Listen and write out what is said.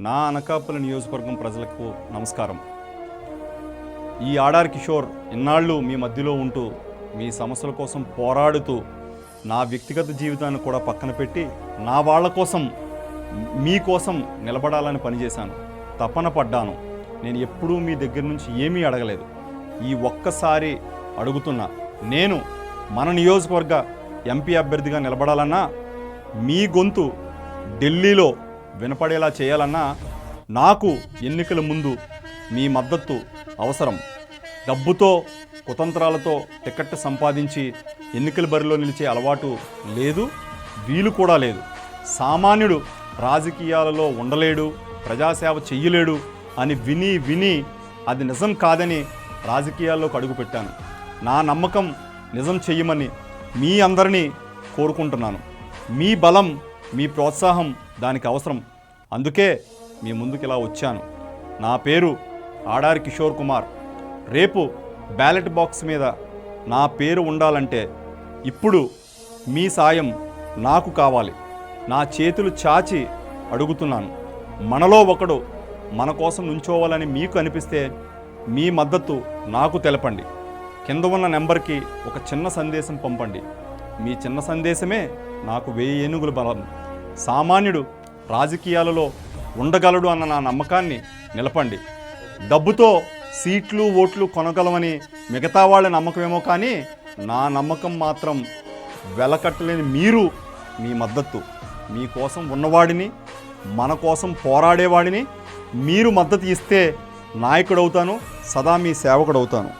నా అనకాపల్లి నియోజకవర్గం ప్రజలకు నమస్కారం. ఈ ఆడారి కిషోర్ ఇన్నాళ్ళు మీ మధ్యలో ఉంటూ మీ సమస్యల కోసం పోరాడుతూ నా వ్యక్తిగత జీవితాన్ని కూడా పక్కన పెట్టి నా వాళ్ళ కోసం మీకోసం నిలబడాలని పనిచేశాను. తపన పడ్డాను. నేను ఎప్పుడూ మీ దగ్గర నుంచి ఏమీ అడగలేదు. ఈ ఒక్కసారి అడుగుతున్నా. నేను మన నియోజకవర్గ ఎంపీ అభ్యర్థిగా నిలబడాలన్నా, మీ గొంతు ఢిల్లీలో వినపడేలా చేయాలన్నా నాకు ఎన్నికల ముందు మీ మద్దతు అవసరం. డబ్బుతో కుతంత్రాలతో టికెట్ సంపాదించి ఎన్నికల బరిలో నిలిచే అలవాటు లేదు, వీలు కూడా లేదు. సామాన్యుడు రాజకీయాలలో ఉండలేడు, ప్రజాసేవ చెయ్యలేడు అని విని విని అది నిజం కాదని రాజకీయాల్లోకి అడుగుపెట్టాను. నా నమ్మకం నిజం చెయ్యమని మీ అందరినీ కోరుకుంటున్నాను. మీ బలం, మీ ప్రోత్సాహం దానికి అవసరం. అందుకే మీ ముందుకు ఇలా వచ్చాను. నా పేరు ఆడారి కిషోర్ కుమార్. రేపు బ్యాలెట్ బాక్స్ మీద నా పేరు ఉండాలంటే ఇప్పుడు మీ సాయం నాకు కావాలి. నా చేతులు చాచి అడుగుతున్నాను. మనలో ఒకడు మన కోసం నుంచోవాలని మీకు అనిపిస్తే మీ మద్దతు నాకు తెలపండి. కింద ఉన్న నెంబర్కి ఒక చిన్న సందేశం పంపండి. మీ చిన్న సందేశమే నాకు 1000 ఏనుగుల బలం. సామాన్యుడు రాజకీయాలలో ఉండగలడు అన్న నా నమ్మకాన్ని నిలపండి. డబ్బుతో సీట్లు ఓట్లు కొనగలమని మిగతా వాళ్ళ నమ్మకమేమో, కానీ నా నమ్మకం మాత్రం వెలకట్టలేని మీరు. మీ మద్దతు, మీకోసం ఉన్నవాడిని, మన కోసం పోరాడేవాడిని మీరు మద్దతు ఇస్తే నాయకుడవుతాను, సదా మీ సేవకుడవుతాను.